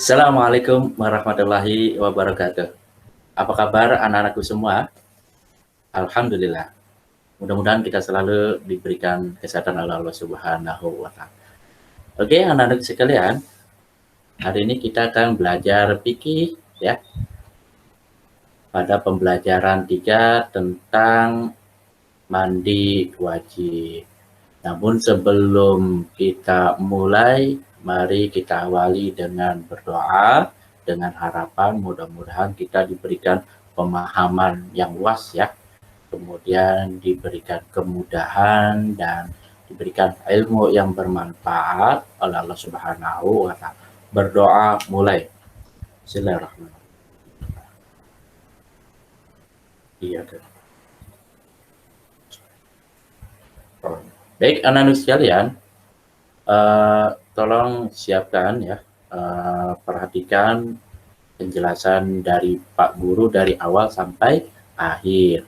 Assalamualaikum warahmatullahi wabarakatuh. Apa kabar anak-anakku semua? Alhamdulillah. Mudah-mudahan kita selalu diberikan kesehatan oleh Allah Subhanahu wa Ta'ala. Oke, anak-anak sekalian, hari ini kita akan belajar fikih ya. Pada pembelajaran 3 tentang mandi wajib. Namun sebelum kita mulai, mari kita awali dengan berdoa, dengan harapan mudah-mudahan kita diberikan pemahaman yang luas ya, kemudian diberikan kemudahan dan diberikan ilmu yang bermanfaat oleh Allah Subhanahu wa Ta'ala. Berdoa mulai. Bismillahirrahmanirrahim. Iya, baik anak-anak sekalian, tolong siapkan ya, perhatikan penjelasan dari Pak Guru dari awal sampai akhir.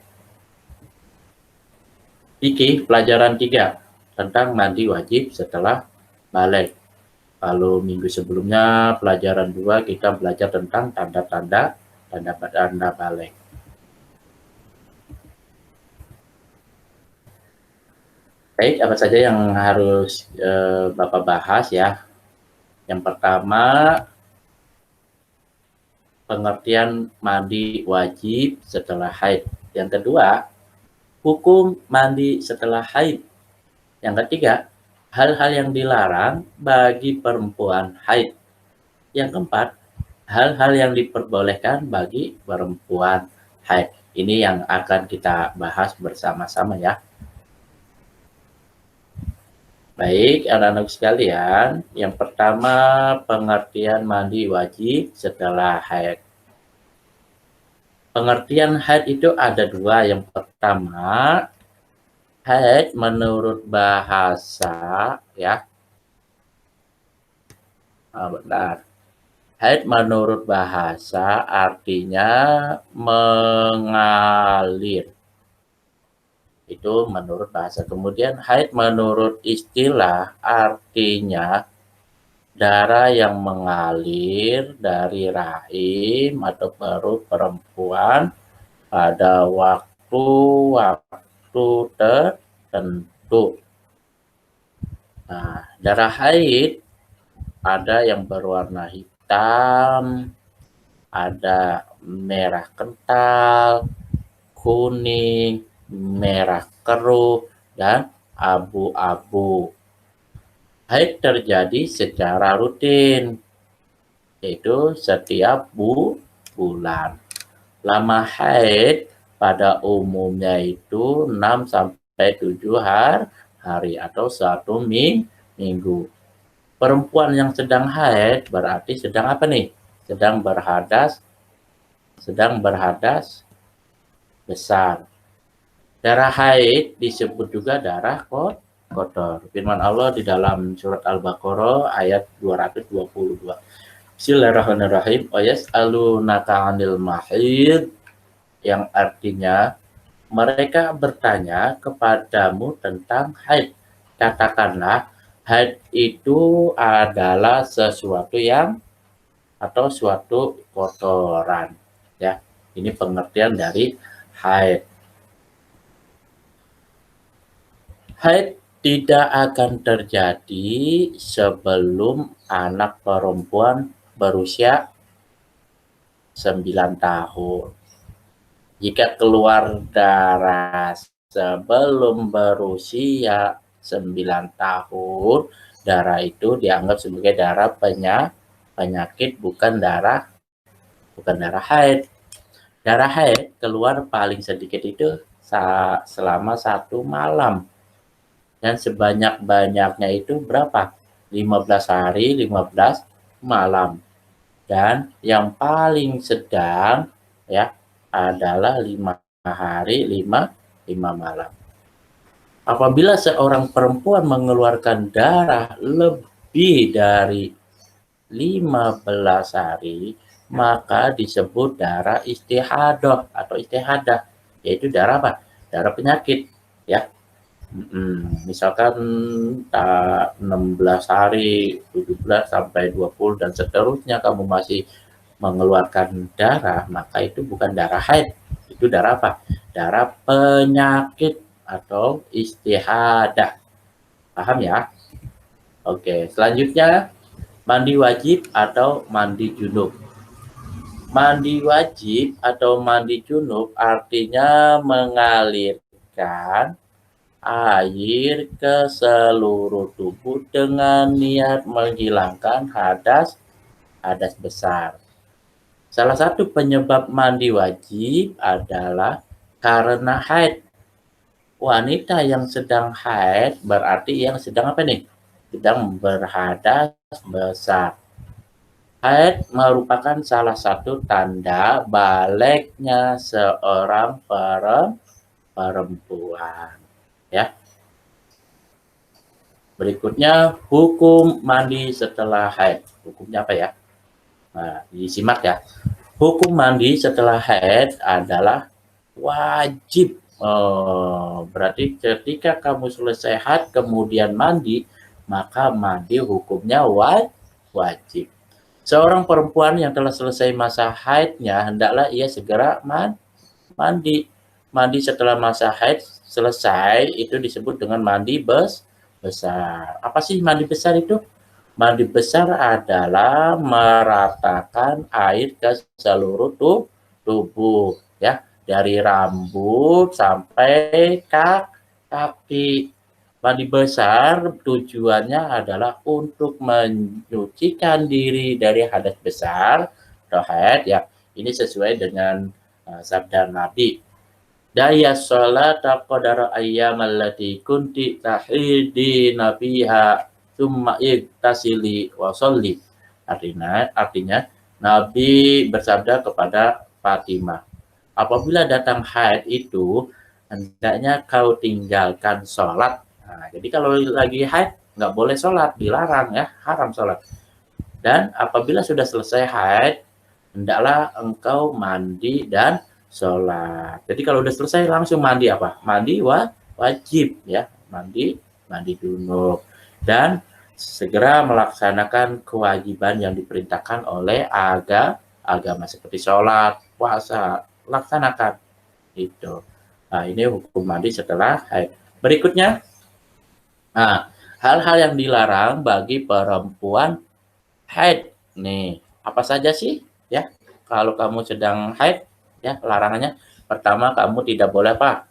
Fikih pelajaran 3 tentang mandi wajib setelah balik. Lalu minggu sebelumnya pelajaran 2 kita belajar tentang tanda-tanda balik. Baik, apa saja yang harus Bapak bahas ya? Yang pertama, pengertian mandi wajib setelah haid. Yang kedua, hukum mandi setelah haid. Yang ketiga, hal-hal yang dilarang bagi perempuan haid. Yang keempat, hal-hal yang diperbolehkan bagi perempuan haid. Ini yang akan kita bahas bersama-sama ya. Baik, anak-anak sekalian, yang pertama pengertian mandi wajib setelah haid. Pengertian haid itu ada 2. Yang pertama, haid menurut bahasa ya. Benar. Haid menurut bahasa artinya mengalir. Itu menurut bahasa. Kemudian haid menurut istilah artinya darah yang mengalir dari rahim atau perut perempuan pada waktu tertentu. Nah, darah haid ada yang berwarna hitam, ada merah kental, kuning, merah keruh, dan abu-abu. Haid terjadi secara rutin, yaitu setiap bulan. Lama haid pada umumnya itu 6-7 hari atau 1 minggu. Perempuan yang sedang haid berarti sedang apa nih? Sedang berhadas besar. Darah haid disebut juga darah kotor. Firman Allah di dalam surat Al-Baqarah ayat 222. Bismillahirrahmanirrahim. Yas'alunaka 'anil mahid, yang artinya mereka bertanya kepadamu tentang haid. Katakanlah, haid itu adalah sesuatu yang atau suatu kotoran ya. Ini pengertian dari haid. Haid tidak akan terjadi sebelum anak perempuan berusia 9 tahun. Jika keluar darah sebelum berusia 9 tahun, darah itu dianggap sebagai darah penyakit, bukan darah haid. Darah haid keluar paling sedikit itu selama 1 malam. Dan sebanyak-banyaknya itu berapa? 15 hari, 15 malam. Dan yang paling sedang ya adalah 5 hari, 5 malam. Apabila seorang perempuan mengeluarkan darah lebih dari 15 hari, maka disebut darah istihadah atau istihadah, yaitu darah apa? Darah penyakit ya. Misalkan 16 hari, 17 sampai 20 dan seterusnya kamu masih mengeluarkan darah, maka itu bukan darah haid, itu darah apa? Darah penyakit atau istihadah. Paham ya? Oke, selanjutnya mandi wajib atau mandi junub. Mandi wajib atau mandi junub artinya mengalirkan air ke seluruh tubuh dengan niat menghilangkan hadas besar. Salah satu penyebab mandi wajib adalah karena haid. Wanita yang sedang haid berarti yang sedang apa nih? Sedang berhadas besar. Haid merupakan salah satu tanda baliknya seorang perempuan. Ya. Berikutnya hukum mandi setelah haid. Hukumnya apa ya? Nah, disimak ya. Hukum mandi setelah haid adalah wajib. Berarti ketika kamu selesai haid kemudian mandi, maka mandi hukumnya wajib. Seorang perempuan yang telah selesai masa haidnya, hendaklah ia segera mandi. Mandi setelah masa haid selesai, itu disebut dengan mandi besar. Apa sih mandi besar itu? Mandi besar adalah meratakan air ke seluruh tubuh, ya, dari rambut sampai kaki. Mandi besar tujuannya adalah untuk menyucikan diri dari hadas besar atau haid, ya. Ini sesuai dengan sabda Nabi. Daya sholat qadara ayyam allati kunti tahidi nabiha summa iktasili wa sholli. Artinya Nabi bersabda kepada Fatimah, apabila datang haid itu hendaknya kau tinggalkan sholat. Nah, jadi kalau lagi haid nggak boleh sholat, dilarang ya, haram sholat. Dan apabila sudah selesai haid, hendaklah engkau mandi dan sholat. Jadi kalau udah selesai langsung mandi apa? Mandi wajib ya, mandi junub. Dan segera melaksanakan kewajiban yang diperintahkan oleh agama seperti sholat, puasa, laksanakan itu. Nah, ini hukum mandi setelah haid. Berikutnya, nah, hal-hal yang dilarang bagi perempuan haid. Nih, apa saja sih? Ya, kalau kamu sedang haid, ya, larangannya. Pertama, kamu tidak boleh apa?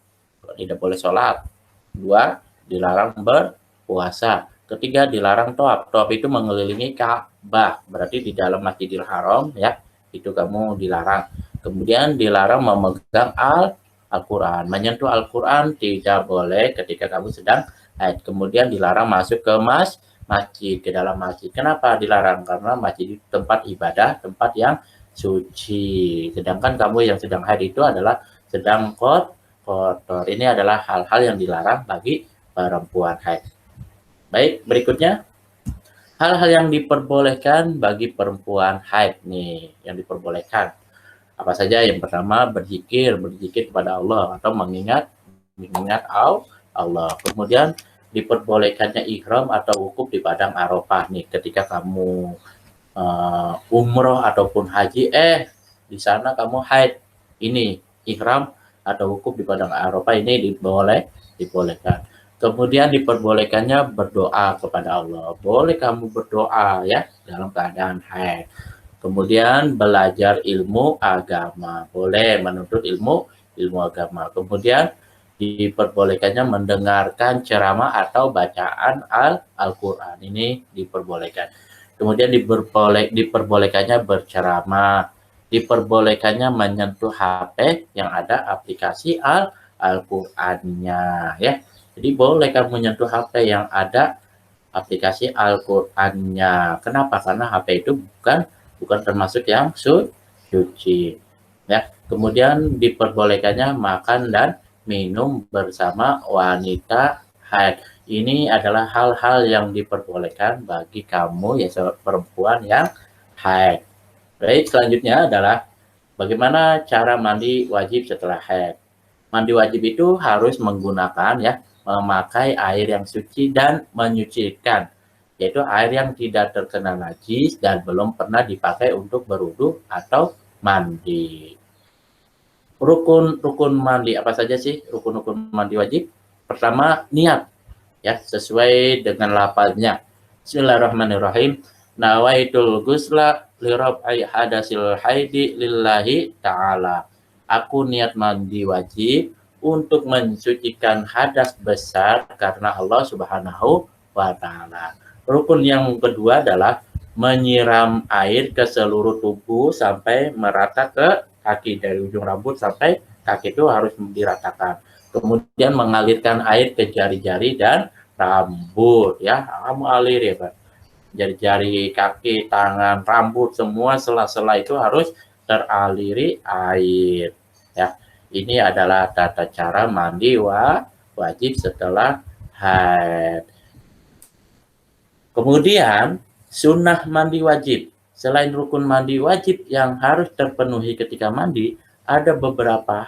Tidak boleh sholat. Dua, dilarang berpuasa. Ketiga, dilarang toab. Toab itu mengelilingi Ka'bah. Berarti di dalam Masjidil Haram, ya, itu kamu dilarang. Kemudian dilarang memegang Al-Quran. Menyentuh Al-Quran tidak boleh ketika kamu sedang haid. Kemudian dilarang masuk ke masjid, ke dalam masjid. Kenapa dilarang? Karena masjid itu tempat ibadah, tempat yang suci. Sedangkan kamu yang sedang haid itu adalah sedang kotor. Ini adalah hal-hal yang dilarang bagi perempuan haid. Baik, berikutnya hal-hal yang diperbolehkan bagi perempuan haid nih, yang diperbolehkan. Apa saja? Yang pertama berzikir kepada Allah atau mengingat Allah. Kemudian diperbolehkannya ihram atau wukuf di padang Arafah nih ketika kamu umroh ataupun haji, di sana kamu haid, ini ihram atau wukuf di padang Arafah ini dibolehkan. Kemudian diperbolehkannya berdoa kepada Allah. Boleh kamu berdoa ya dalam keadaan haid. Kemudian belajar ilmu agama, boleh menuntut ilmu agama. Kemudian diperbolehkannya mendengarkan ceramah atau bacaan Al-Quran, ini diperbolehkan. Kemudian diperbolehkannya berceramah, diperbolehkannya menyentuh HP yang ada aplikasi Al-Qurannya, ya. Jadi boleh kamu menyentuh HP yang ada aplikasi Al-Qurannya. Kenapa? Karena HP itu bukan termasuk yang suci, ya. Kemudian diperbolehkannya makan dan minum bersama wanita haid. Ini adalah hal-hal yang diperbolehkan bagi kamu ya perempuan yang haid. Baik, selanjutnya adalah bagaimana cara mandi wajib setelah haid. Mandi wajib itu harus menggunakan ya memakai air yang suci dan menyucikan, yaitu air yang tidak terkena najis dan belum pernah dipakai untuk berwudu atau mandi. Rukun-rukun mandi apa saja sih rukun-rukun mandi wajib? Pertama, niat, ya, sesuai dengan lafaznya. Bismillahirrahmanirrahim. Nawaitul ghusla li raf'i hadasil haidi lillahi ta'ala. Aku niat mandi wajib untuk mensucikan hadas besar karena Allah Subhanahu wa taala. Rukun yang kedua adalah menyiram air ke seluruh tubuh sampai merata ke kaki, dari ujung rambut sampai kaki itu harus diratakan. Kemudian mengalirkan air ke jari-jari dan rambut, ya, kamu alir ya Pak. Jari-jari kaki, tangan, rambut, semua sela-sela itu harus teraliri air. Ya, ini adalah tata cara mandi wajib setelah haid. Kemudian sunnah mandi wajib. Selain rukun mandi wajib yang harus terpenuhi ketika mandi, ada beberapa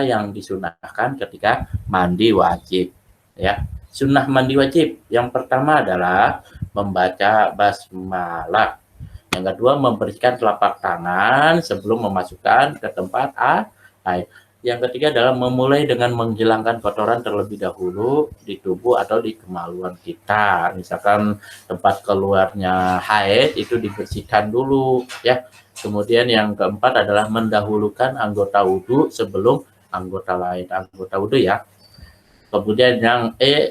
yang disunahkan ketika mandi wajib. Ya, sunnah mandi wajib. Yang pertama adalah membaca basmalah. Yang kedua, membersihkan telapak tangan sebelum memasukkan ke tempat air. Yang ketiga adalah memulai dengan menghilangkan kotoran terlebih dahulu di tubuh atau di kemaluan kita. Misalkan tempat keluarnya haid itu dibersihkan dulu, ya. Kemudian yang keempat adalah mendahulukan anggota wudhu sebelum anggota lain. Anggota wudhu, ya. Kemudian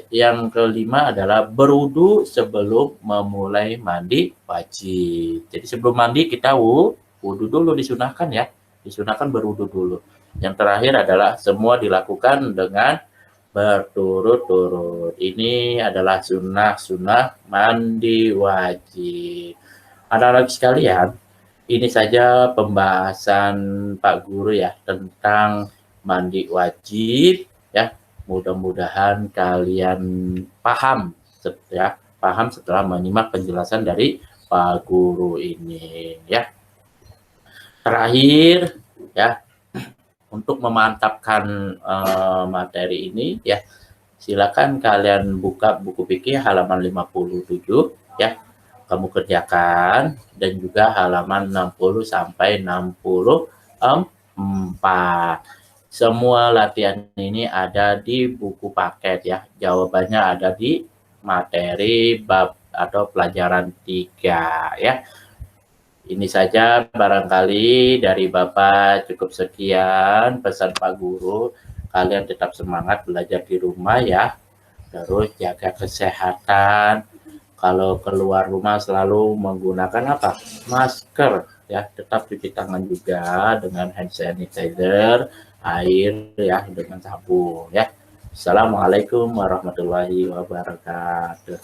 yang kelima adalah berwudu sebelum memulai mandi wajib. Jadi sebelum mandi kita wudu dulu, disunahkan, ya. Disunahkan berwudu dulu. Yang terakhir adalah semua dilakukan dengan berturut-turut. Ini adalah sunnah mandi wajib. Anak-anak sekalian, ini saja pembahasan Pak Guru, ya, tentang mandi wajib, ya. Mudah-mudahan kalian paham, ya, paham setelah menyimak penjelasan dari Pak Guru ini, ya. Terakhir, ya, untuk memantapkan materi ini, ya, silakan kalian buka buku fikih halaman 57, ya. Kamu kerjakan, dan juga halaman 60 sampai 64. Semua latihan ini ada di buku paket, ya. Jawabannya ada di materi bab atau pelajaran 3, ya. Ini saja barangkali dari Bapak, cukup sekian pesan Pak Guru. Kalian tetap semangat belajar di rumah, ya. Terus jaga kesehatan. Kalau keluar rumah selalu menggunakan apa? Masker, ya. Tetap cuci tangan juga dengan hand sanitizer, air, ya, dengan sabun, ya. Assalamualaikum warahmatullahi wabarakatuh.